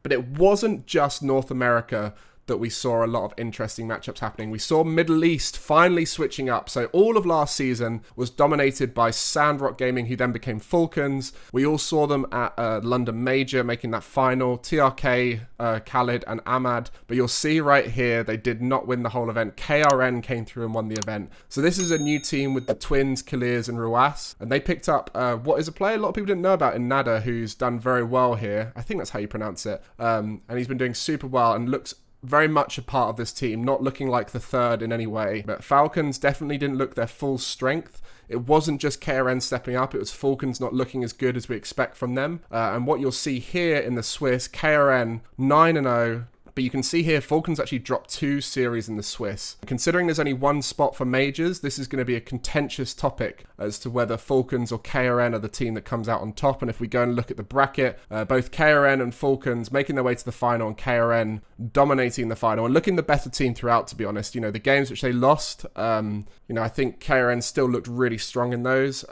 But it wasn't just North America that we saw a lot of interesting matchups happening. We saw Middle East finally switching up. So all of last season was dominated by Sandrock Gaming, who then became Falcons. We all saw them at London Major making that final. TRK, Khalid and Ahmad. But you'll see right here, they did not win the whole event. KRN came through and won the event. So this is a new team with the Twins, Kalirs and Ruas. And they picked up what is a player a lot of people didn't know about in Nada, who's done very well here. I think that's how you pronounce it. And he's been doing super well and looks very much a part of this team, not looking like the third in any way. But Falcons definitely didn't look their full strength. It wasn't just KRN stepping up, it was Falcons not looking as good as we expect from them. And what you'll see here in the Swiss, KRN 9-0. But you can see here, Falcons actually dropped 2 series in the Swiss. Considering there's only 1 spot for majors, this is going to be a contentious topic as to whether Falcons or KRN are the team that comes out on top. And if we go and look at the bracket, both KRN and Falcons making their way to the final and KRN dominating the final and looking the better team throughout, to be honest. You know, the games which they lost, you know, I think KRN still looked really strong in those.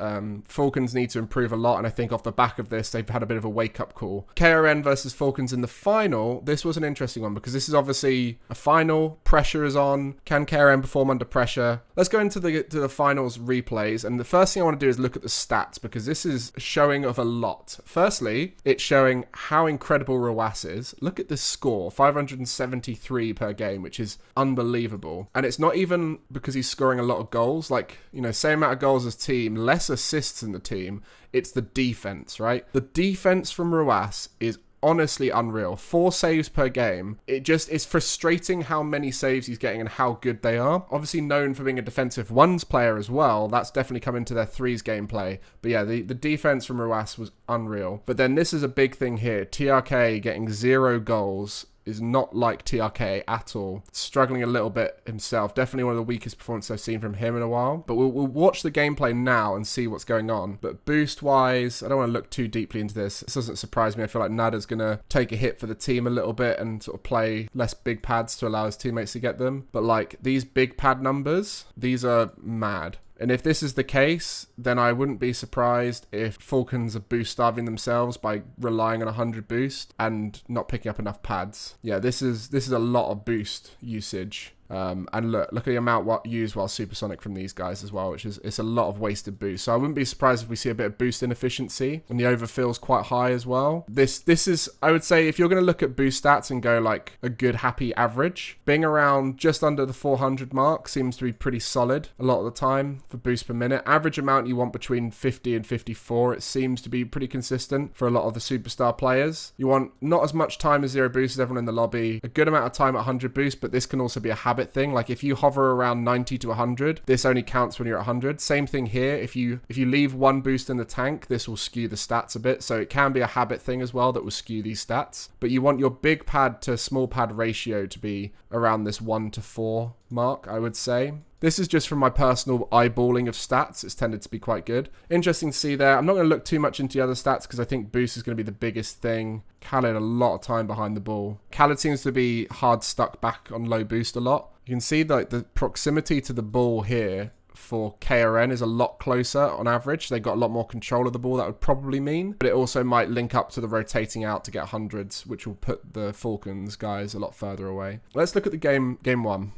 Falcons need to improve a lot, and I think off the back of this, they've had a bit of a wake-up call. KRN versus Falcons in the final, this was an interesting one, because this is obviously a final, pressure is on. Can KRN perform under pressure? Let's go into the finals replays, and the first thing I want to do is look at the stats, because this is showing of a lot. Firstly, it's showing how incredible Ruas is. Look at this score, 573 per game, which is unbelievable. And it's not even because he's scoring a lot of goals, like, you know, same amount of goals as team, less assists in the team. It's the defense, right? The defense from Ruas is honestly unreal. 4 saves per game. It's frustrating how many saves he's getting and how good they are. Obviously known for being a defensive ones player as well. That's definitely come into their threes gameplay. But yeah, the defense from Ruas was unreal. But then this is a big thing here. TRK getting 0 goals is not like TRK at all. Struggling a little bit himself. Definitely one of the weakest performances I've seen from him in a while. But we'll watch the gameplay now and see what's going on. But boost-wise, I don't want to look too deeply into this. This doesn't surprise me. I feel like Nada's going to take a hit for the team a little bit and sort of play less big pads to allow his teammates to get them. But like these big pad numbers, these are mad. And if this is the case, then I wouldn't be surprised if Falcons are boost starving themselves by relying on 100 boost and not picking up enough pads. Yeah, this is a lot of boost usage. And look at the amount used while supersonic from these guys as well, which is it's a lot of wasted boost. So I wouldn't be surprised if we see a bit of boost inefficiency, and the overfill's quite high as well. This is, I would say, if you're going to look at boost stats and go like a good happy average, being around just under the 400 mark seems to be pretty solid a lot of the time for boost per minute. Average amount you want between 50 and 54. It seems to be pretty consistent for a lot of the superstar players. You want not as much time as 0 boost as everyone in the lobby, a good amount of time at 100 boost, but this can also be a habit thing. Like if you hover around 90 to 100, this only counts when you're at 100. Same thing here. If you leave 1 boost in the tank, this will skew the stats a bit. So it can be a habit thing as well that will skew these stats. But you want your big pad to small pad ratio to be around this 1 to 4 mark, I would say. This is just from my personal eyeballing of stats. It's tended to be quite good. Interesting to see there. I'm not going to look too much into the other stats because I think boost is going to be the biggest thing. Khalid a lot of time behind the ball. Khalid seems to be hard stuck back on low boost a lot. You can see that the proximity to the ball here for KRN is a lot closer on average. They got a lot more control of the ball, that would probably mean. But it also might link up to the rotating out to get hundreds, which will put the Falcons guys a lot further away. Let's look at the game 1.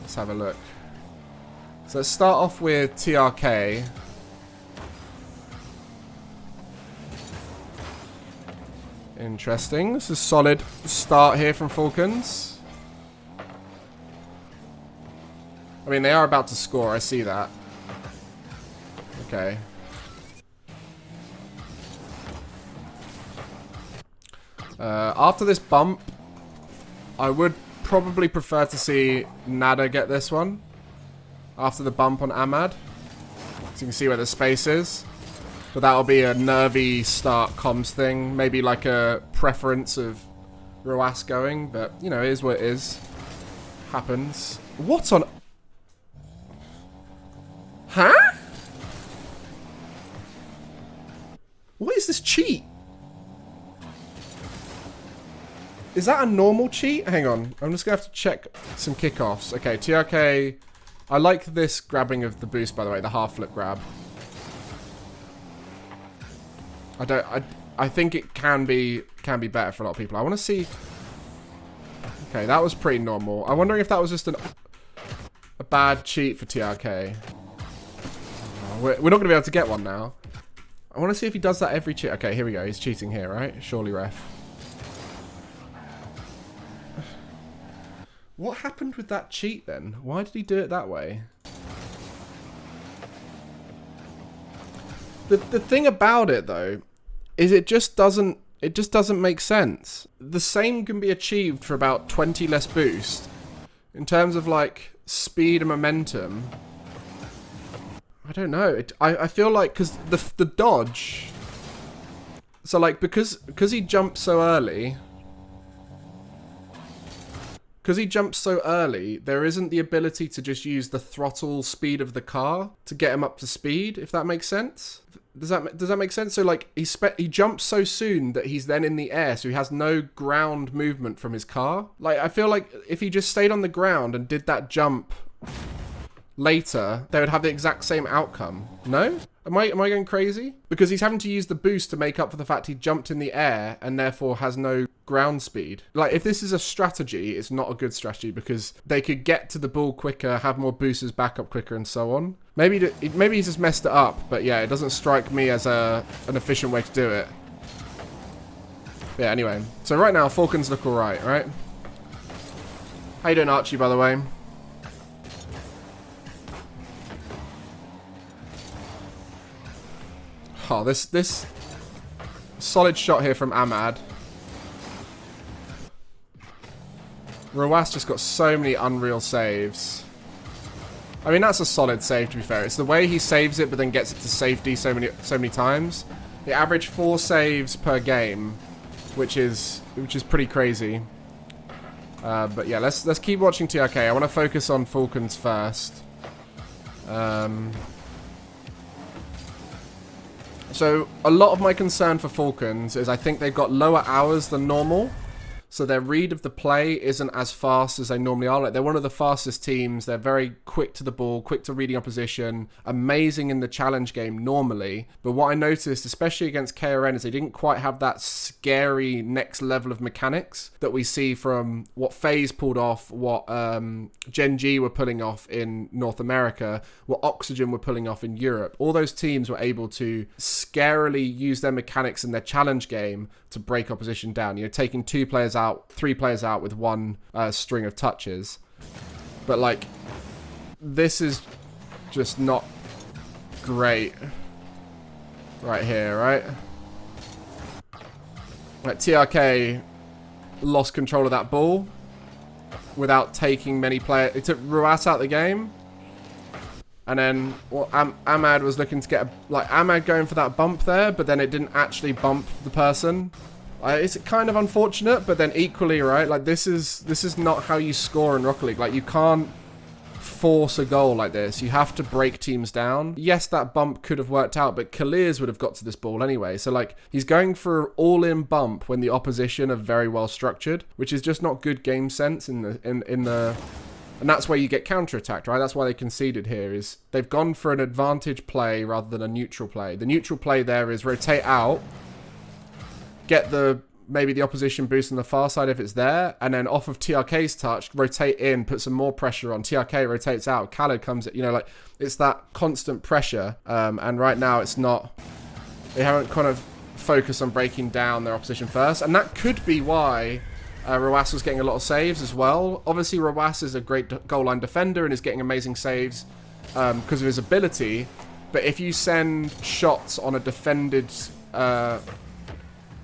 Let's have a look. So let's start off with TRK. Interesting. This is a solid start here from Falcons. I mean, they are about to score. I see that. Okay. After this bump, I would probably prefer to see Nada get this one. After the bump on Ahmad. So you can see where the space is. But that'll be a nervy start comms thing. Maybe like a preference of Ruas going. But, you know, it is what it is. Happens. What on... Huh? What is this cheat? Is that a normal cheat? Hang on. I'm just going to have to check some kickoffs. Okay, TRK. I like this grabbing of the boost, by the way. The half flip grab. I think it can be better for a lot of people. I want to see... Okay, that was pretty normal. I'm wondering if that was just a bad cheat for TRK. Oh, we're not going to be able to get one now. I want to see if he does that every cheat. Okay, here we go. He's cheating here, right? Surely, ref. What happened with that cheat then? Why did he do it that way? The thing about it though is it just doesn't make sense. The same can be achieved for about 20 less boost in terms of like speed and momentum. I don't know. I feel like because the dodge. So like because he jumped so early. Because he jumps so early, there isn't the ability to just use the throttle speed of the car to get him up to speed, if that makes sense. Does that make sense? So like he jumps so soon that he's then in the air, so he has no ground movement from his car. Like I feel like if he just stayed on the ground and did that jump later, they would have the exact same outcome. No? Am I going crazy? Because he's having to use the boost to make up for the fact he jumped in the air and therefore has no ground speed. Like, if this is a strategy, it's not a good strategy because they could get to the ball quicker, have more boosters back up quicker and so on. Maybe he's just messed it up, but yeah, it doesn't strike me as an efficient way to do it. But yeah, anyway. So right now, Falcons look alright, right? How you doing, Archie, by the way? Oh, this solid shot here from Ahmad. Rawas just got so many unreal saves. I mean, that's a solid save, to be fair. It's the way he saves it, but then gets it to safety so many times. He averaged 4 saves per game, which is pretty crazy. But yeah, let's keep watching TRK. I want to focus on Falcons first. So, a lot of my concern for Falcons is I think they've got lower hours than normal. So their read of the play isn't as fast as they normally are. Like, they're one of the fastest teams. They're very quick to the ball, quick to reading opposition, amazing in the challenge game normally. But what I noticed, especially against KRN, is they didn't quite have that scary next level of mechanics that we see from what FaZe pulled off, what Gen G were pulling off in North America, what Oxygen were pulling off in Europe. All those teams were able to scarily use their mechanics in their challenge game to break opposition down. You know, taking 2 players out, 3 players out with 1 string of touches. But like, this is just not great right here, right? Like, TRK lost control of that ball without taking many players. It took Ruas out the game. And then, well, Ahmad was looking to get Ahmad going for that bump there, but then it didn't actually bump the person. It's kind of unfortunate, but then equally, right? Like, this is not how you score in Rocket League. Like, you can't force a goal like this. You have to break teams down. Yes, that bump could have worked out, but Kalirs would have got to this ball anyway. So, like, he's going for an all-in bump when the opposition are very well structured, which is just not good game sense in the. And that's where you get counter-attacked, right? That's why they conceded here, is they've gone for an advantage play rather than a neutral play. The neutral play there is rotate out, get maybe the opposition boost on the far side if it's there, and then off of TRK's touch, rotate in, put some more pressure on. TRK rotates out, Khaled comes in, you know, like, it's that constant pressure. And right now it's not, they haven't kind of focused on breaking down their opposition first. And that could be why Rawas was getting a lot of saves as well. Obviously, Rawas is a great goal line defender and is getting amazing saves because of his ability. But if you send shots on a defended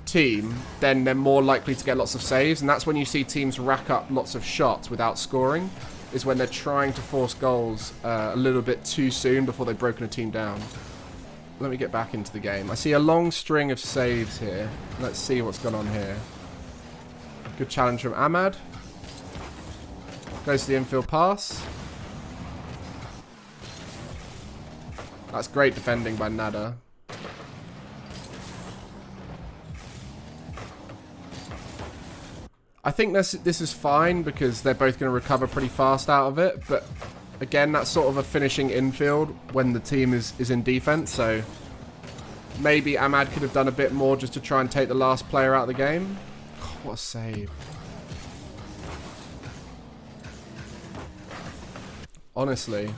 team, then they're more likely to get lots of saves. And that's when you see teams rack up lots of shots without scoring, is when they're trying to force goals a little bit too soon before they've broken a team down. Let me get back into the game. I see a long string of saves here. Let's see what's gone on here. Good challenge from Ahmad. Goes to the infield pass. That's great defending by Nada. I think this is fine because they're both going to recover pretty fast out of it. But again, that's sort of a finishing infield when the team is in defense. So maybe Ahmad could have done a bit more just to try and take the last player out of the game. Oh, what a save. Honestly.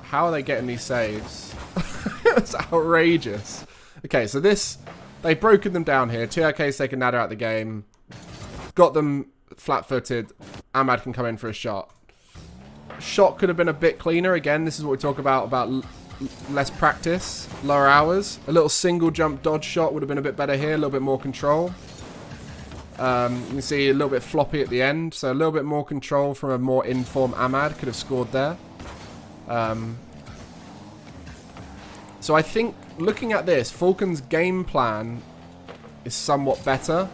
How are they getting these saves? It's outrageous. Okay, so this... They've broken them down here. TRK's taken Nada out of the game. Got them flat-footed. Ahmad can come in for a shot. Shot could have been a bit cleaner. Again, this is what we talk about less practice, lower hours. A little single jump dodge shot would have been a bit better here. A little bit more control. You can see a little bit floppy at the end. So a little bit more control from a more informed Ahmad. Could have scored there. So I think, looking at this, Falcons' game plan is somewhat better.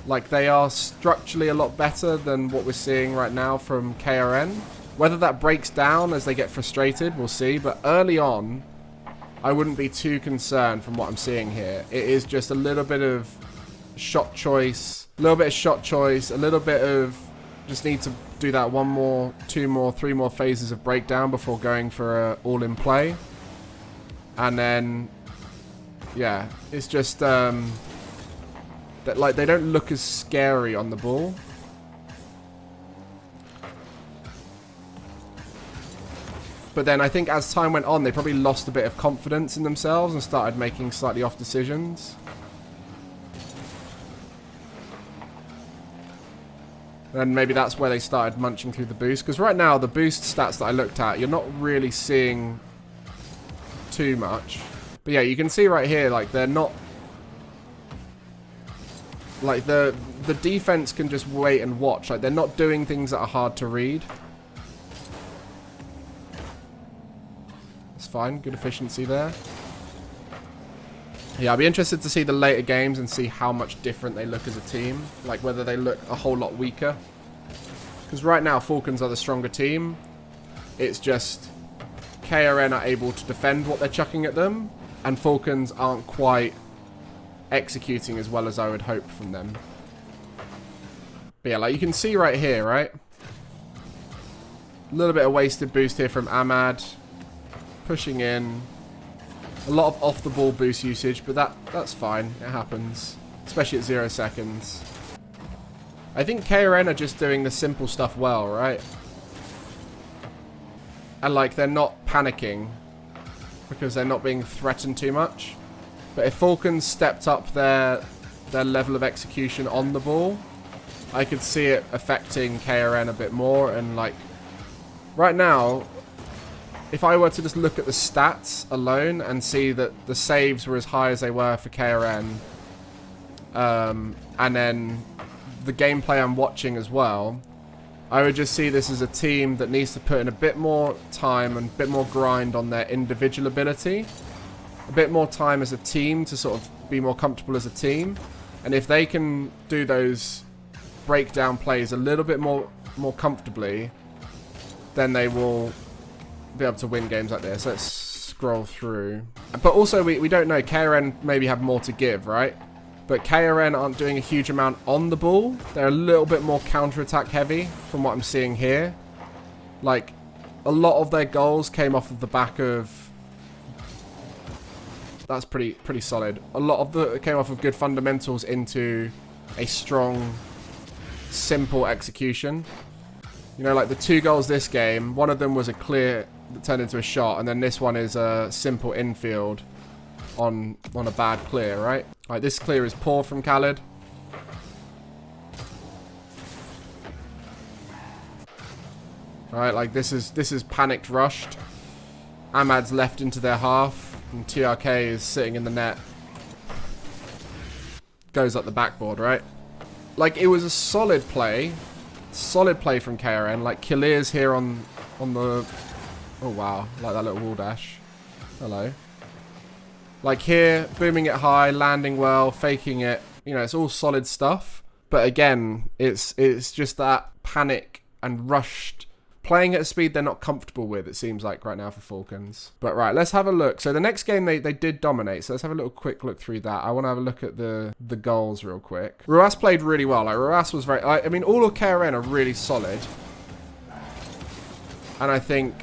Like, they are structurally a lot better than what we're seeing right now from KRN. Whether that breaks down as they get frustrated, we'll see. But early on, I wouldn't be too concerned from what I'm seeing here. It is just a little bit of shot choice, a little bit of shot choice, a little bit of just need to do that 1 more, 2 more, 3 more phases of breakdown before going for a all-in play. And then, yeah, it's just that, like, they don't look as scary on the ball. But then I think as time went on, they probably lost a bit of confidence in themselves and started making slightly off decisions. And maybe that's where they started munching through the boost. Because right now, the boost stats that I looked at, you're not really seeing too much. But yeah, you can see right here, like, they're not... Like, the defense can just wait and watch. Like, they're not doing things that are hard to read. It's fine. Good efficiency there. Yeah, I'll be interested to see the later games and see how much different they look as a team. Like, whether they look a whole lot weaker. Because right now, Falcons are the stronger team. It's just KRN are able to defend what they're chucking at them. And Falcons aren't quite executing as well as I would hope from them. But yeah, like you can see right here, right? A little bit of wasted boost here from Ahmad. Pushing in. A lot of off-the-ball boost usage, but that's fine. It happens. Especially at 0 seconds. I think KRN are just doing the simple stuff well, right? And, like, they're not panicking because they're not being threatened too much. But if Falcons stepped up their level of execution on the ball, I could see it affecting KRN a bit more. And, like, right now, if I were to just look at the stats alone and see that the saves were as high as they were for KRN, and then the gameplay I'm watching as well, I would just see this as a team that needs to put in a bit more time and a bit more grind on their individual ability. A bit more time as a team to sort of be more comfortable as a team. And if they can do those breakdown plays a little bit more comfortably, then they will be able to win games like this. Let's scroll through. But also, we don't know. KRN maybe have more to give, right? But KRN aren't doing a huge amount on the ball. They're a little bit more counter-attack heavy from what I'm seeing here. Like, a lot of their goals came off of the back of... That's pretty solid. A lot of it came off of good fundamentals into a strong, simple execution. You know, like the 2 goals this game, one of them was a clear that turned into a shot, and then this one is a simple infield on a bad clear, right? Like, this clear is poor from Khaled. Alright, like this is panicked rushed. Ahmad's left into their half, and TRK is sitting in the net. Goes up the backboard, right? Like, it was a solid play from KRN. Like, Kilir's here on the... Oh, wow. Like that little wall dash. Hello. Like here, booming it high, landing well, faking it. You know, it's all solid stuff. But again, it's just that panic and rushed. Playing at a speed they're not comfortable with, it seems like, right now for Falcons. But right, let's have a look. So the next game they did dominate. So let's have a little quick look through that. I want to have a look at the goals real quick. Ruas played really well. Like, Ruas was very... I mean, all of KRN are really solid. And I think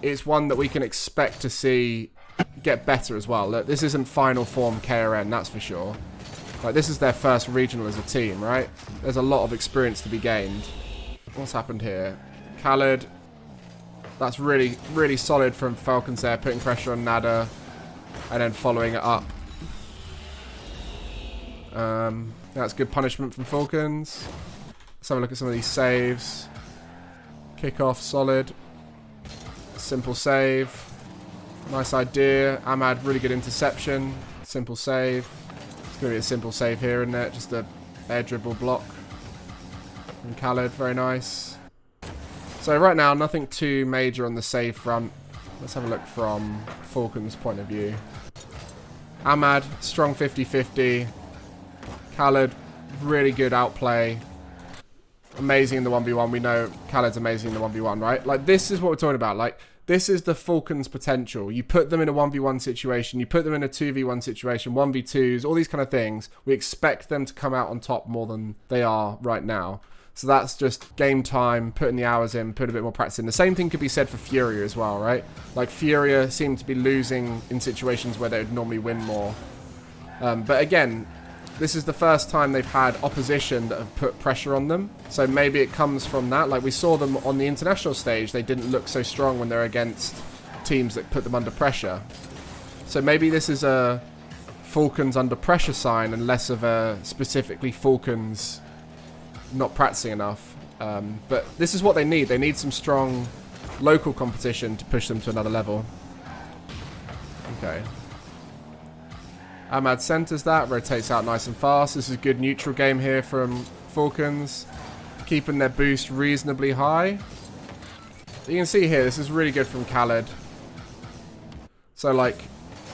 it's one that we can expect to see get better as well. Look, this isn't final form KRN, that's for sure. Like, this is their first regional as a team, right? There's a lot of experience to be gained. What's happened here? Khaled. That's really, really solid from Falcons there, putting pressure on Nada and then following it up. That's good punishment from Falcons. Let's have a look at some of these saves. Kickoff, solid. Simple save. Nice idea. Ahmad, really good interception. Simple save. It's going to be a simple save here, isn't it? Just a air dribble block from Khaled. Very nice. So right now, nothing too major on the save front. Let's have a look from Falcons' point of view. Ahmad, strong 50-50. Khaled, really good outplay. Amazing in the 1v1. We know Khaled's amazing in the 1v1, right? Like, this is what we're talking about. Like, this is the Falcons' potential. You put them in a 1v1 situation. You put them in a 2v1 situation, 1v2s, all these kind of things. We expect them to come out on top more than they are right now. So that's just game time, putting the hours in, put a bit more practice in. The same thing could be said for Furia as well, right? Like, Furia seemed to be losing in situations where they would normally win more. But again, this is the first time they've had opposition that have put pressure on them. So maybe it comes from that. Like, we saw them on the international stage. They didn't look so strong when they're against teams that put them under pressure. So maybe this is a Falcons under pressure sign and less of a specifically Falcons not practicing enough. But this is what they need. They need some strong local competition to push them to another level. Okay. Ahmad centers that, rotates out nice and fast. This is a good neutral game here from Falcons. Keeping their boost reasonably high. You can see here, this is really good from Khaled. So, like,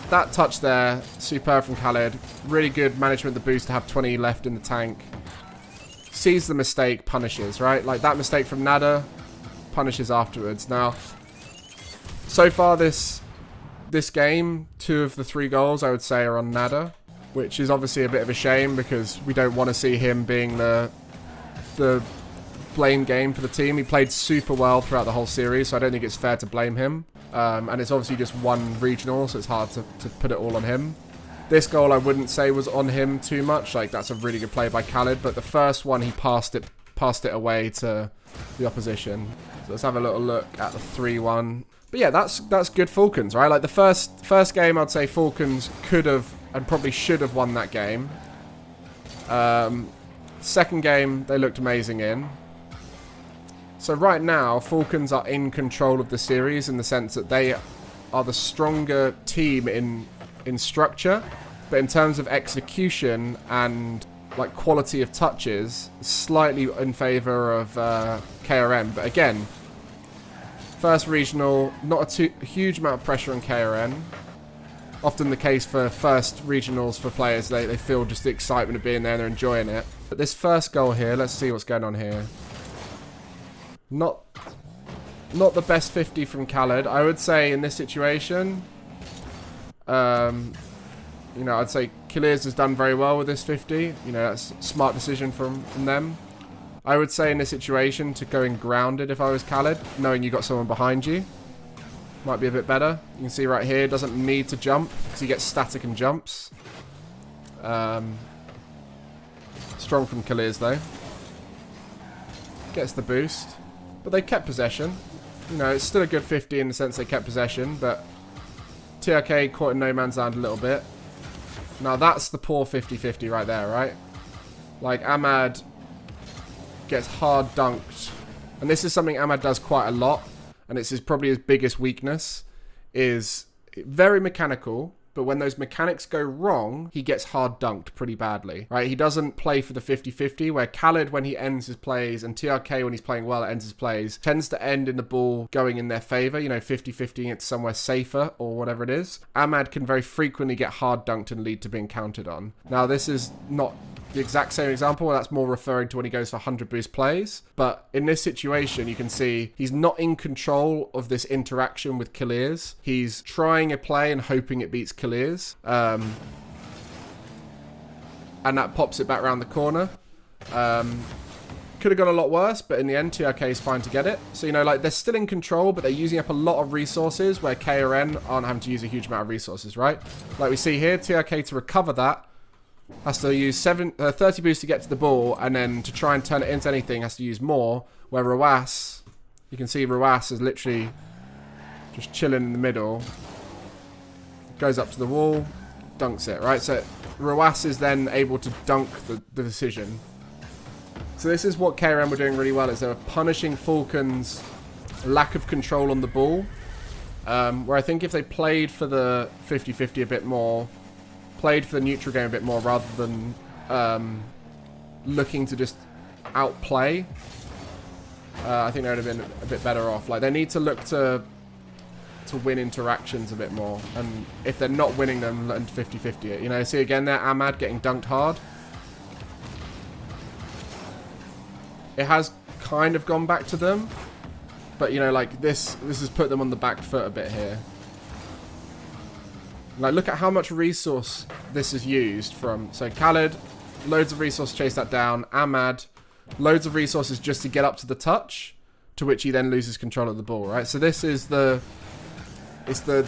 that touch there, superb from Khaled. Really good management of the boost to have 20 left in the tank. Sees the mistake, punishes, right? Like, that mistake from Nada, punishes afterwards. Now, so far this game, 2 of the 3 goals, I would say, are on Nada, which is obviously a bit of a shame because we don't want to see him being the blame game for the team. He played super well throughout the whole series, so I don't think it's fair to blame him. And it's obviously just one regional, so it's hard to put it all on him. This goal I wouldn't say was on him too much. Like, that's a really good play by Khaled, but the first one he passed it away to the opposition. So let's have a little look at the 3-1. But yeah, that's good Falcons, right? Like, the first game, I'd say Falcons could have and probably should have won that game. Second game, they looked amazing in. So right now, Falcons are in control of the series in the sense that they are the stronger team in structure, but in terms of execution and like quality of touches, slightly in favor of KRN. But again, first regional, not a huge amount of pressure on KRN. Often the case for first regionals for players, they feel just the excitement of being there and they're enjoying it. But this first goal here, let's see what's going on here. Not the best 50 from Khaled. I would say in this situation, you know, I'd say Khalid has done very well with this 50. You know, that's a smart decision from them. I would say in this situation to go in grounded if I was Khaled, knowing you got someone behind you. Might be a bit better. You can see right here, doesn't need to jump because he gets static and jumps. Strong from Khalid though. Gets the boost. But they kept possession. You know, it's still a good 50 in the sense they kept possession, but TRK caught in no man's land a little bit. Now that's the poor 50-50 right there, right? Like, Ahmad gets hard dunked. And this is something Ahmad does quite a lot. And it's probably his biggest weakness. Is very mechanical. But when those mechanics go wrong, he gets hard dunked pretty badly, right? He doesn't play for the 50-50, where Khaled, when he ends his plays, and TRK, when he's playing well, ends his plays, tends to end in the ball going in their favor, you know, 50-50 it somewhere safer or whatever it is. Ahmad can very frequently get hard dunked and lead to being counted on. Now, this is not the exact same example. That's more referring to when he goes for 100 boost plays. But in this situation, you can see he's not in control of this interaction with Khalid. He's trying a play and hoping it beats Khalid. And that pops it back around the corner. Could have gone a lot worse, but in the end, TRK is fine to get it. So, you know, like, they're still in control, but they're using up a lot of resources where KRN aren't having to use a huge amount of resources, right? Like we see here, TRK to recover that has to use 30 boosts to get to the ball, and then to try and turn it into anything has to use more, where Rawas, you can see Rawas is literally just chilling in the middle. Goes up to the wall, dunks it, right? So Rawas is then able to dunk the decision. So this is what KRN were doing really well, is they were punishing Falcons' lack of control on the ball. Where I think if they played for the 50-50 a bit more, played for the neutral game a bit more rather than looking to just outplay, I think they would have been a bit better off. Like, they need to look to win interactions a bit more. And if they're not winning them, let them 50-50 it. You know, see again there, Ahmad getting dunked hard. It has kind of gone back to them, but you know, like this has put them on the back foot a bit here. Like, look at how much resource this is used from. So Khaled, loads of resource to chase that down. Ahmad, loads of resources just to get up to the touch, to which he then loses control of the ball, right? So this is the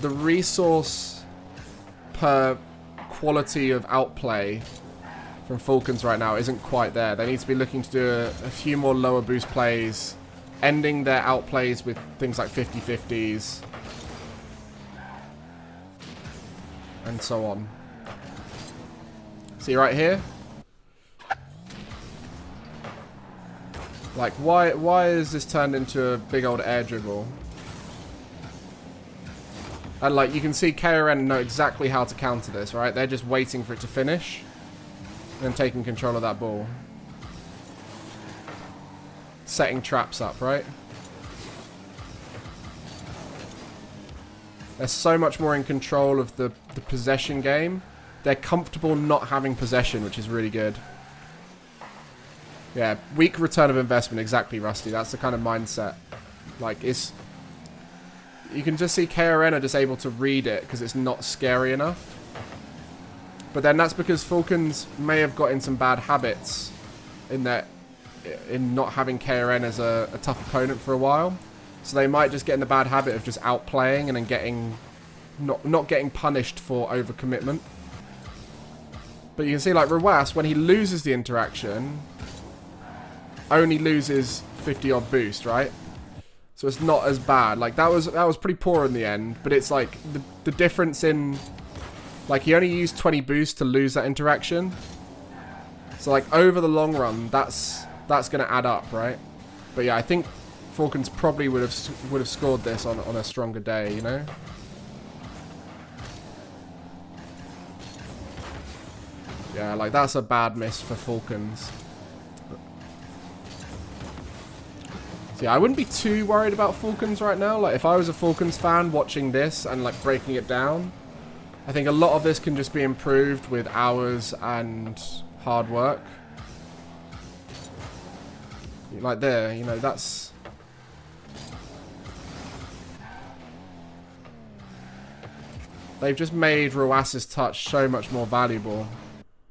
resource per quality of outplay from Falcons right now isn't quite there. They need to be looking to do a few more lower boost plays, ending their outplays with things like 50-50s, and so on. See right here? Like, why is this turned into a big old air dribble? And like, you can see KRN know exactly how to counter this, right? They're just waiting for it to finish and taking control of that ball. Setting traps up, right? They're so much more in control of the possession game. They're comfortable not having possession, which is really good. Yeah, weak return of investment, exactly, Rusty. That's the kind of mindset. Like, it's... You can just see KRN are just able to read it because it's not scary enough. But then that's because Falcons may have got in some bad habits in not having KRN as a tough opponent for a while. So they might just get in the bad habit of just outplaying and then not getting punished for overcommitment. But you can see, like, Rawas, when he loses the interaction, only loses 50-odd boost, right? So it's not as bad. Like, that was pretty poor in the end, but it's like the difference in, like, he only used 20 boost to lose that interaction. So like, over the long run, that's going to add up, right? But yeah, I think Falcons probably would have scored this on a stronger day, you know? Yeah, like, that's a bad miss for Falcons. So yeah, I wouldn't be too worried about Falcons right now. Like, if I was a Falcons fan watching this and like breaking it down, I think a lot of this can just be improved with hours and hard work. Like there, you know, that's... They've just made Rawas's touch so much more valuable.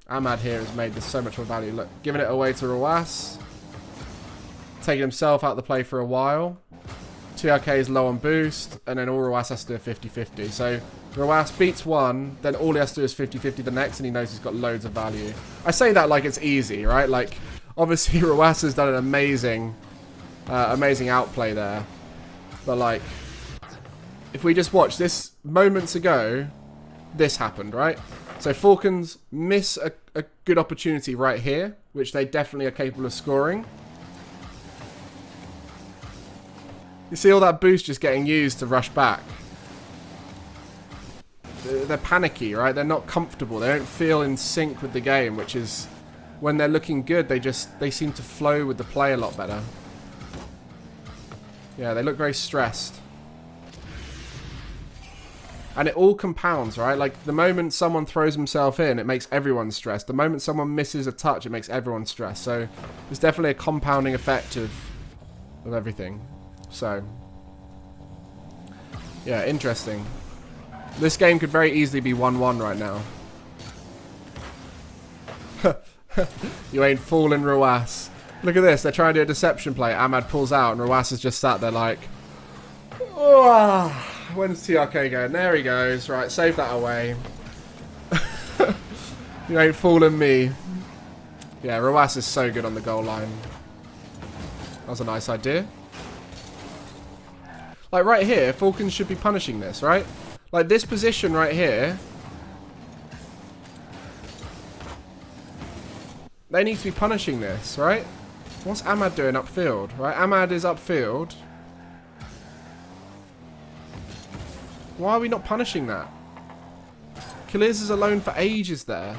Ahmad here has made this so much more value. Look, giving it away to Rawas. Taking himself out of the play for a while. TRK is low on boost, and then all Rawas has to do a 50-50. So Rawas beats one, then all he has to do is 50-50 the next, and he knows he's got loads of value. I say that like it's easy, right? Like, obviously Rawas has done an amazing outplay there. But like, if we just watch this moments ago, this happened, right? So Falcons miss a good opportunity right here, which they definitely are capable of scoring. You see all that boost just getting used to rush back. They're panicky, right? They're not comfortable. They don't feel in sync with the game, which is, when they're looking good, they seem to flow with the play a lot better. Yeah, they look very stressed. And it all compounds, right? Like, the moment someone throws himself in, it makes everyone stressed. The moment someone misses a touch, it makes everyone stressed. So there's definitely a compounding effect of everything. So, yeah, interesting. This game could very easily be 1-1 right now. You ain't fooling Rawas. Look at this. They're trying to do a deception play. Ahmad pulls out, and Rawas is just sat there like, oh, when's TRK going? There he goes. Right, save that away. You ain't fooling me. Yeah, Rawas is so good on the goal line. That was a nice idea. Like right here, Falcons should be punishing this, right? Like this position right here. They need to be punishing this, right? What's Ahmad doing upfield, right? Ahmad is upfield. Why are we not punishing that? Kaliz is alone for ages there.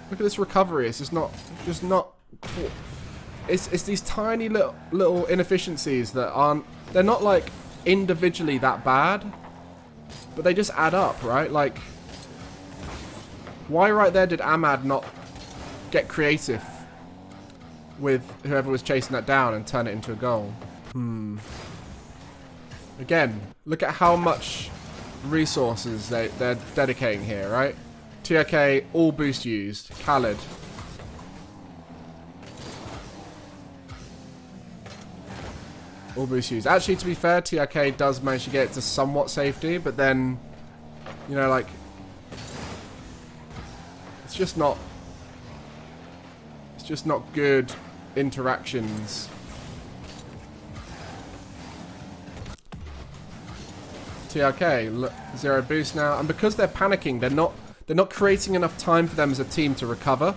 Look at this recovery. It's just not It's these tiny little inefficiencies that aren't. They're not like individually that bad, but they just add up, right? Like, why right there did Ahmad not get creative with whoever was chasing that down and turn it into a goal? Again, look at how much resources they're dedicating here, right? TRK, all boost used. Khaled. All boost used. Actually, to be fair, TRK does manage to get it to somewhat safety, but then, you know, like, it's just not good interactions. TRK, look, 0 boost now, and because they're panicking, they're not creating enough time for them as a team to recover.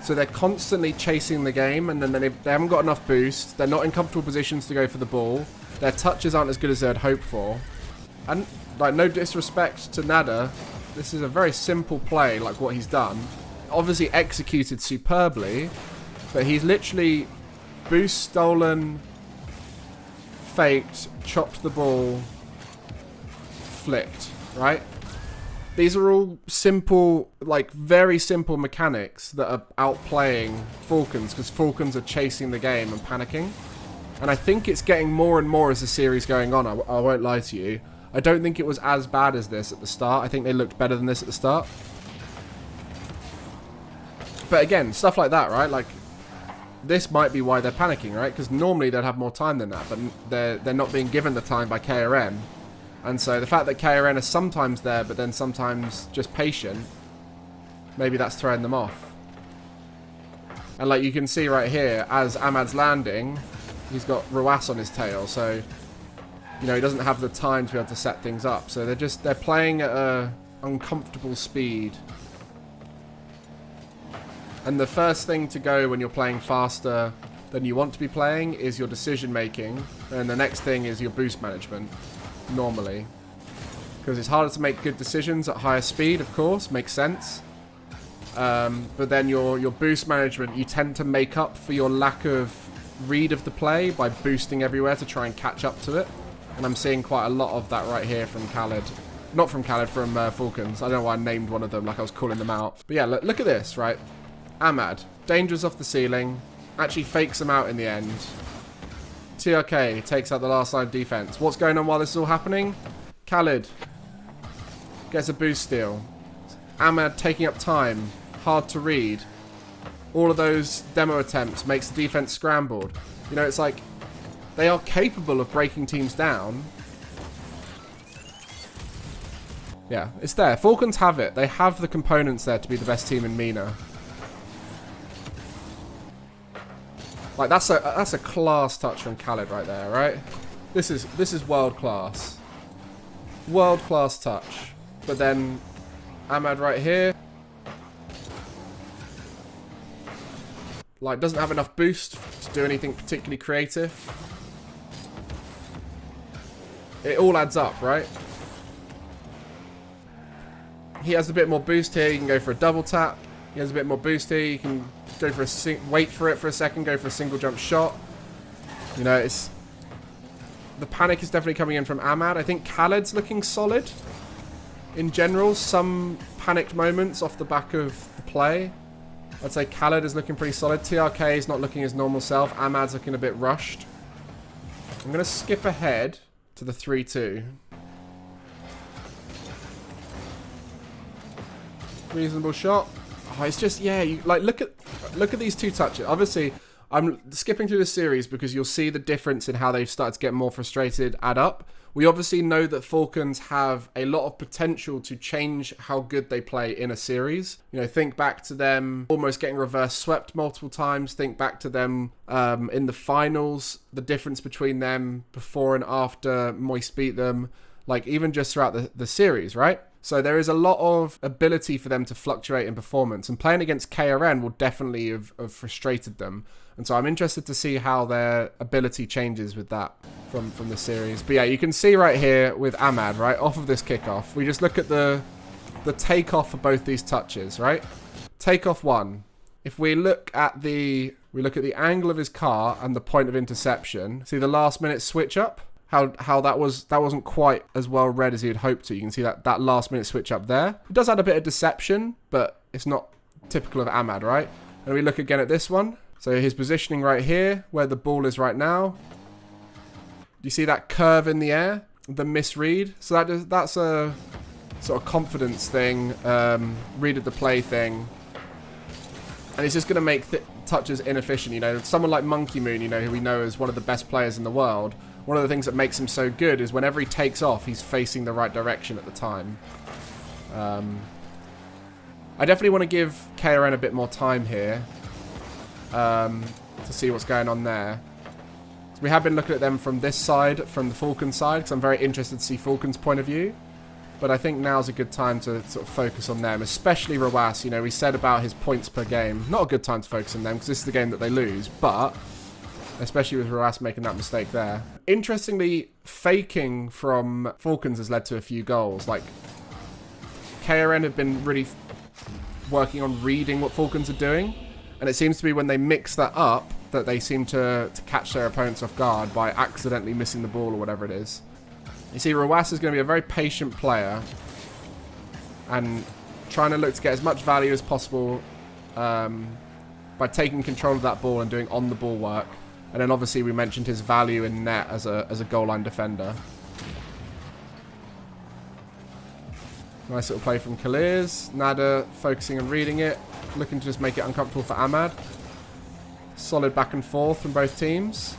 So they're constantly chasing the game, and then they haven't got enough boost. They're not in comfortable positions to go for the ball. Their touches aren't as good as they'd hoped for. And, like, no disrespect to Nada, this is a very simple play, like what he's done. Obviously executed superbly, but he's literally boost stolen, faked, chopped the ball, flicked, right? These are all simple, like very simple mechanics that are outplaying Falcons, because Falcons are chasing the game and panicking. And I think it's getting more and more as the series going on, I won't lie to you. I don't think it was as bad as this at the start. I think they looked better than this at the start. But again, stuff like that, right? Like, this might be why they're panicking, right? Because normally they'd have more time than that, but they're not being given the time by KRN. And so the fact that KRN is sometimes there, but then sometimes just patient, maybe that's throwing them off. And like you can see right here, as Ahmad's landing, he's got Rawas on his tail, so you know he doesn't have the time to be able to set things up. So they're playing at a uncomfortable speed. And the first thing to go when you're playing faster than you want to be playing is your decision making, and the next thing is your boost management. Normally, because it's harder to make good decisions at higher speed, of course, makes sense. But then your boost management, you tend to make up for your lack of read of the play by boosting everywhere to try and catch up to it. And I'm seeing quite a lot of that right here from Khaled. Not from Khaled, from Falcons. I don't know why I named one of them like I was calling them out. But yeah, look at this, right? Ahmad, dangerous off the ceiling, actually fakes them out in the end. TRK takes out the last line of defense. What's going on while this is all happening? Khaled gets a boost steal. Ahmad taking up time. Hard to read. All of those demo attempts makes the defense scrambled. You know, it's like they are capable of breaking teams down. Yeah, it's there. Falcons have it. They have the components there to be the best team in MENA. Like that's a class touch from Khaled right there, right? This is world class. World class touch. But then Ahmad right here, like doesn't have enough boost to do anything particularly creative. It all adds up, right? He has a bit more boost here, you can go for a double tap. He has a bit more boost here, you can go for wait for it for a second, go for a single jump shot. You know, it's the panic is definitely coming in from Ahmad. I think Khaled's looking solid in general. Some panicked moments off the back of the play. I'd say Khaled is looking pretty solid. TRK is not looking his normal self. Ahmad's looking a bit rushed. I'm going to skip ahead to the 3-2. Reasonable shot. Oh, it's just, yeah, you like look at Look at these two touches. Obviously, I'm skipping through the series because you'll see the difference in how they've started to get more frustrated add up. We obviously know that Falcons have a lot of potential to change how good they play in a series. You know, think back to them almost getting reverse swept multiple times. Think back to them in the finals, the difference between them before and after Moist beat them, like even just throughout the series, right? So there is a lot of ability for them to fluctuate in performance, and playing against KRN will definitely have frustrated them. And so I'm interested to see how their ability changes with that from the series. But yeah, you can see right here with Ahmad, right, off of this kickoff, we just look at the takeoff for both these touches, right? Takeoff one. If we look at the angle of his car and the point of interception, see the last minute switch up? How that wasn't quite as well read as you'd hoped to. You can see that last minute switch up there. It does add a bit of deception, but it's not typical of Ahmad, right? And we look again at this one. So his positioning right here, where the ball is right now. Do you see that curve in the air? The misread? So that's a sort of confidence thing, read of the play thing. And it's just going to make touches inefficient. You know, someone like Monkey Moon, you know, who we know is one of the best players in the world. One of the things that makes him so good is whenever he takes off, he's facing the right direction at the time. I definitely want to give KRN a bit more time here to see what's going on there. So we have been looking at them from this side, from the Falcons side, because I'm very interested to see Falcons' point of view. But I think now's a good time to sort of focus on them, especially Rawas. You know, we said about his points per game. Not a good time to focus on them, because this is the game that they lose, but especially with Rawas making that mistake there. Interestingly, faking from Falcons has led to a few goals. Like, KRN have been really working on reading what Falcons are doing, and it seems to be when they mix that up that they seem to catch their opponents off guard by accidentally missing the ball or whatever it is. You see, Rawas is going to be a very patient player and trying to look to get as much value as possible by taking control of that ball and doing on-the-ball work. And then obviously we mentioned his value in net as a goal line defender. Nice little play from Kalirs. Nada focusing on reading it, looking to just make it uncomfortable for Ahmad. Solid back and forth from both teams.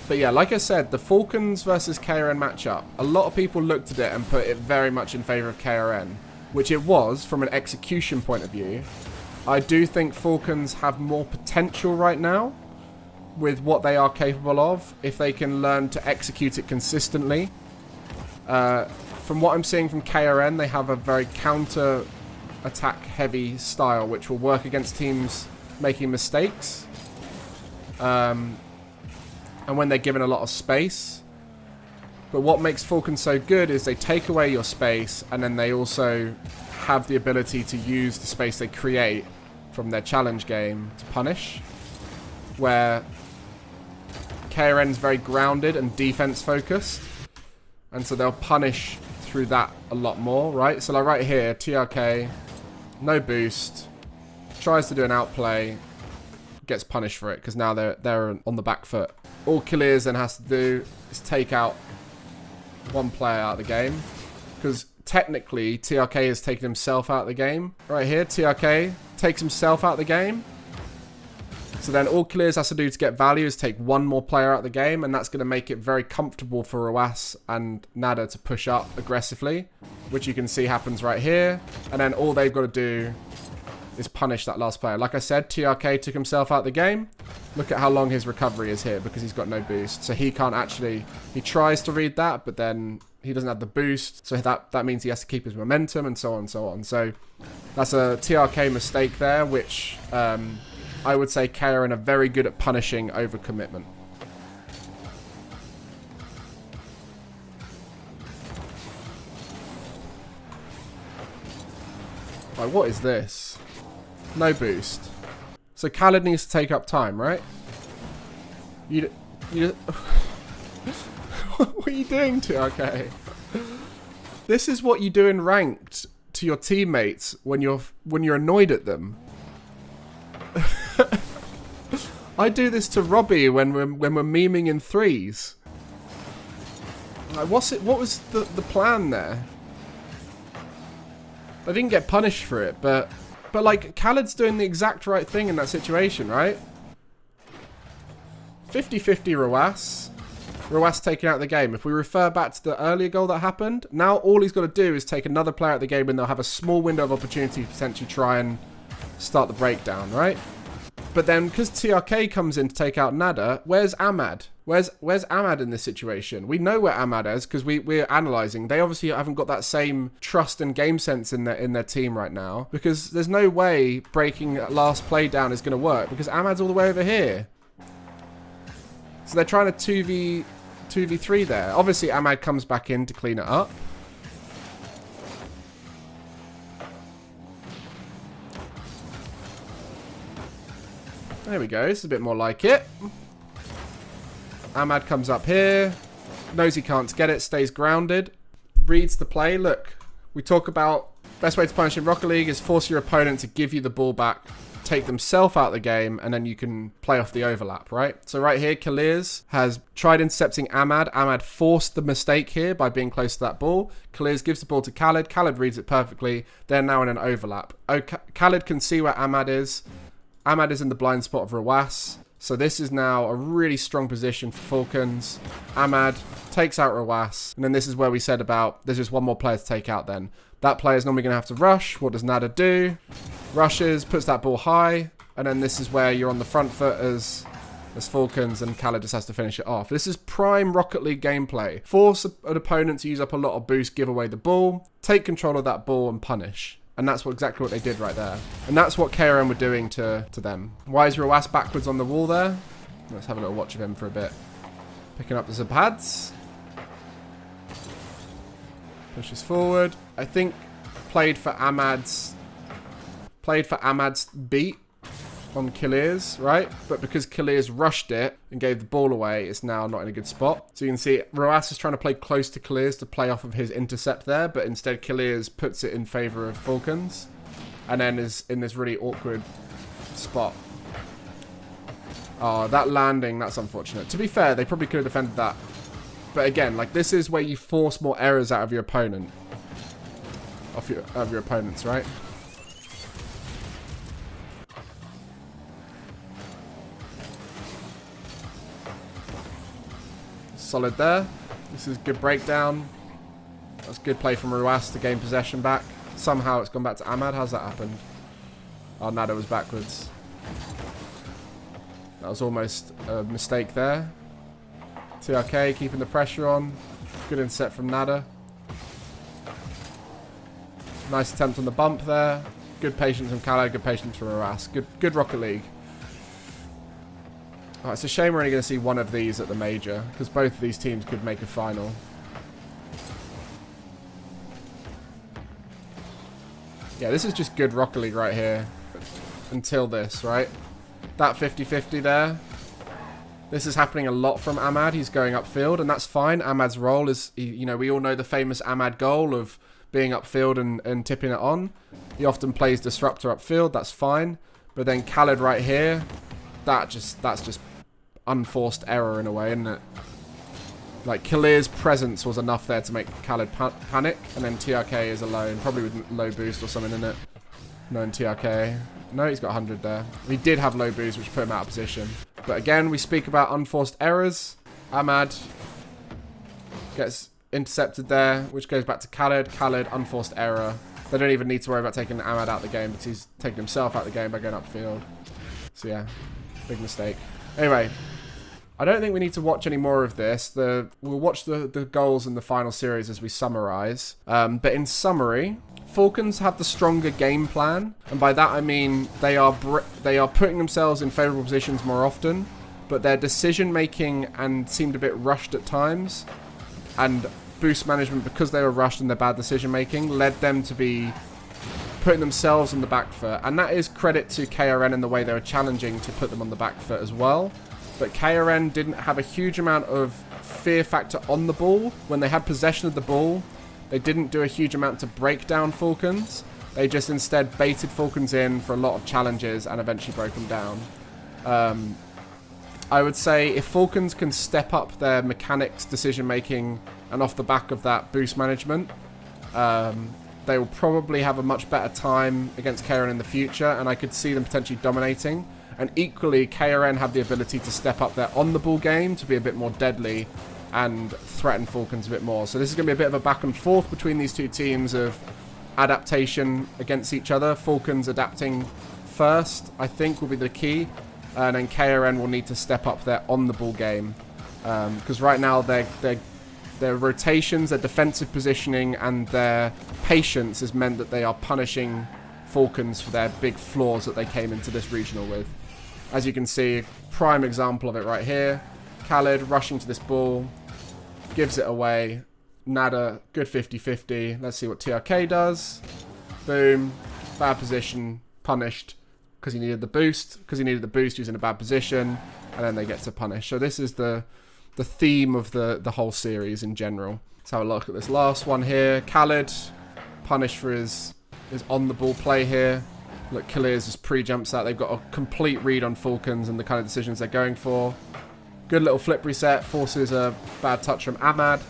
But yeah, like I said, the Falcons versus KRN matchup, a lot of people looked at it and put it very much in favour of KRN, which it was from an execution point of view. I do think Falcons have more potential right now with what they are capable of if they can learn to execute it consistently. From what I'm seeing from KRN, they have a very counter-attack heavy style which will work against teams making mistakes. And when they're given a lot of space. But what makes Falcons so good is they take away your space and then they also have the ability to use the space they create from their challenge game to punish. Where KRN's very grounded and defense focused. And so they'll punish through that a lot more, right? So like right here, TRK, no boost, tries to do an outplay, gets punished for it because now they're on the back foot. All Kalirs then has to do is take out one player out of the game. Because technically, TRK has taken himself out of the game. Right here, TRK takes himself out of the game. So then all Kalirs has to do to get value is take one more player out of the game. And that's going to make it very comfortable for Rawas and Nada to push up aggressively. Which you can see happens right here. And then all they've got to do is punish that last player. Like I said, TRK took himself out of the game. Look at how long his recovery is here because he's got no boost. So he can't actually... He tries to read that, but then he doesn't have the boost. So that means he has to keep his momentum and so on and so on. So that's a TRK mistake there, which I would say KRN are very good at punishing overcommitment. Like, what is this? No boost. So Khaled needs to take up time, right? You what are you doing, TRK? This is what you do in ranked to your teammates when you're annoyed at them. I do this to Robbie when we're memeing in threes. Like, what was the plan there? They didn't get punished for it, but like, Khaled's doing the exact right thing in that situation, right? 50-50 Rawas. Rawas taken out of the game. If we refer back to the earlier goal that happened, now all he's got to do is take another player out of the game and they'll have a small window of opportunity to potentially try and start the breakdown, right? But then, because TRK comes in to take out Nada, where's Ahmad? Where's Ahmad in this situation? We know where Ahmad is because we're analysing. They obviously haven't got that same trust and game sense in their team right now, because there's no way breaking last play down is going to work because Ahmad's all the way over here. So they're trying to 2v3 there. Obviously, Ahmad comes back in to clean it up. There we go. This is a bit more like it. Ahmad comes up here. Knows he can't get it. Stays grounded. Reads the play. Look, we talk about best way to punish in Rocket League is force your opponent to give you the ball back, take themselves out of the game, and then you can play off the overlap, right? So right here, Kalirs has tried intercepting Ahmad. Ahmad forced the mistake here by being close to that ball. Kalirs gives the ball to Khaled. Khaled reads it perfectly. They're now in an overlap. Khaled can see where Ahmad is. Ahmad is in the blind spot of Rawas. So this is now a really strong position for Falcons. Ahmad takes out Rawas. And then this is where we said about there's just one more player to take out then. That player is normally going to have to rush. What does Nada do? Rushes, puts that ball high. And then this is where you're on the front foot as Falcons, and Khaled just has to finish it off. This is prime Rocket League gameplay. Force an opponent to use up a lot of boost, give away the ball, take control of that ball and punish. And that's exactly what they did right there. And that's what KRN were doing to them. Why is Rawas backwards on the wall there? Let's have a little watch of him for a bit. Picking up the Zapads. Pushes forward. I think played for Ahmad's beat on Kalirs, right? But because Kalirs rushed it and gave the ball away, it's now not in a good spot. So you can see Rawas is trying to play close to Kalirs to play off of his intercept there, but instead Kalirs puts it in favor of Falcons and then is in this really awkward spot. Oh, that landing, that's unfortunate. To be fair, they probably could have defended that. But again, like, this is where you force more errors out of your opponent. Of your opponents, right? Solid there. This is good breakdown. That's good play from Rawas to gain possession back. Somehow it's gone back to Ahmad. How's that happened? Oh, Nada was backwards. That was almost a mistake there. TRK keeping the pressure on. Good intercept from Nada. Nice attempt on the bump there. Good patience from Khaled. Good patience from Rawas. Good Rocket League. Oh, it's a shame we're only going to see one of these at the major, because both of these teams could make a final. Yeah, this is just good Rocket League right here. Until this, right? That 50-50 there. This is happening a lot from Ahmad. He's going upfield, and that's fine. Ahmad's role is, you know, we all know the famous Ahmad goal of being upfield and tipping it on. He often plays disruptor upfield. That's fine. But then Khaled right here, that's just unforced error in a way, isn't it? Like, Khalid's presence was enough there to make Khaled panic, and then TRK is alone, probably with low boost or something in it. No, in TRK. No, he's got 100 there. He did have low boost, which put him out of position. But again, we speak about unforced errors. Ahmad gets intercepted there, which goes back to Khaled. Khaled, unforced error. They don't even need to worry about taking Ahmad out of the game, but he's taking himself out of the game by going upfield. So yeah, big mistake. Anyway, I don't think we need to watch any more of this. We'll watch the goals in the final series as we summarize. But in summary, Falcons have the stronger game plan, and by that I mean they are putting themselves in favourable positions more often, but their decision making and seemed a bit rushed at times, and boost management, because they were rushed and their bad decision making, led them to be putting themselves on the back foot. And that is credit to KRN in the way they were challenging to put them on the back foot as well. But KRN didn't have a huge amount of fear factor on the ball. When they had possession of the ball, they didn't do a huge amount to break down Falcons. They just instead baited Falcons in for a lot of challenges and eventually broke them down. I would say if Falcons can step up their mechanics, decision making, and off the back of that boost management, they will probably have a much better time against KRN in the future, and I could see them potentially dominating. And equally, KRN have the ability to step up their on-the-ball game to be a bit more deadly and threaten Falcons a bit more. So this is going to be a bit of a back and forth between these two teams of adaptation against each other. Falcons adapting first, I think, will be the key. And then KRN will need to step up their on-the-ball game. Because right now, their rotations, their defensive positioning, and their patience has meant that they are punishing Falcons for their big flaws that they came into this regional with. As you can see, prime example of it right here. Khaled rushing to this ball, gives it away. Nada, good 50-50. Let's see what TRK does. Boom. Bad position, punished because he needed the boost. Because he needed the boost, he was in a bad position. And then they get to punish. So this is the theme of the whole series in general. Let's have a look at this last one here. Khaled, punished for his on-the-ball play here. Look, Khalid just pre-jumps that. They've got a complete read on Falcons and the kind of decisions they're going for. Good little flip reset. Forces a bad touch from Ahmad.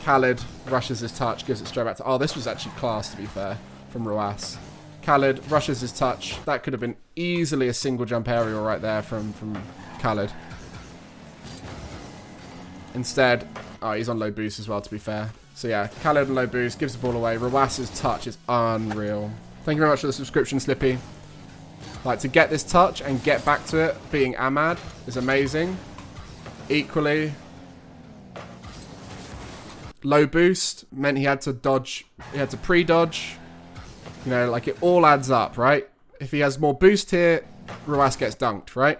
Khaled rushes his touch, gives it straight back to... Oh, this was actually class, to be fair, from Ruas. Khaled rushes his touch. That could have been easily a single jump aerial right there from Khaled. Instead... Oh, he's on low boost as well, to be fair. So yeah, Khaled on low boost, gives the ball away. Ruas's touch is unreal. Thank you very much for the subscription, Slippy. Like, to get this touch and get back to it, being Ahmad, is amazing. Equally, low boost meant he had to dodge, he had to pre-dodge. You know, like, it all adds up, right? If he has more boost here, Ruas gets dunked, right?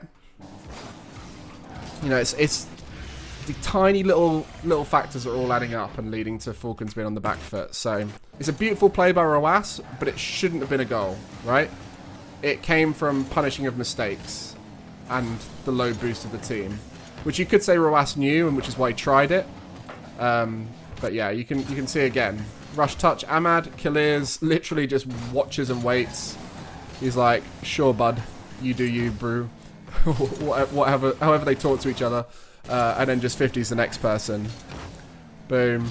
You know, it's the tiny little factors are all adding up and leading to Falcons being on the back foot. So it's a beautiful play by Ruas, but it shouldn't have been a goal, right? It came from punishing of mistakes and the low boost of the team, which you could say Ruas knew, and which is why he tried it. But yeah, you can see again. Rush touch, Ahmad. Khalid literally just watches and waits. He's like, sure, bud, you do you, brew. Whatever, however they talk to each other. And then just 50's the next person. Boom.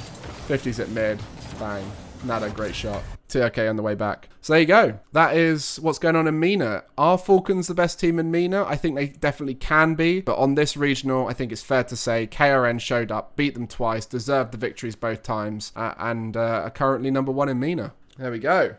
50's at mid. Bang. Nada, great shot. TRK on the way back. So there you go. That is what's going on in MENA. Are Falcons the best team in MENA? I think they definitely can be. But on this regional, I think it's fair to say KRN showed up, beat them twice, deserved the victories both times, and are currently #1 in MENA. There we go.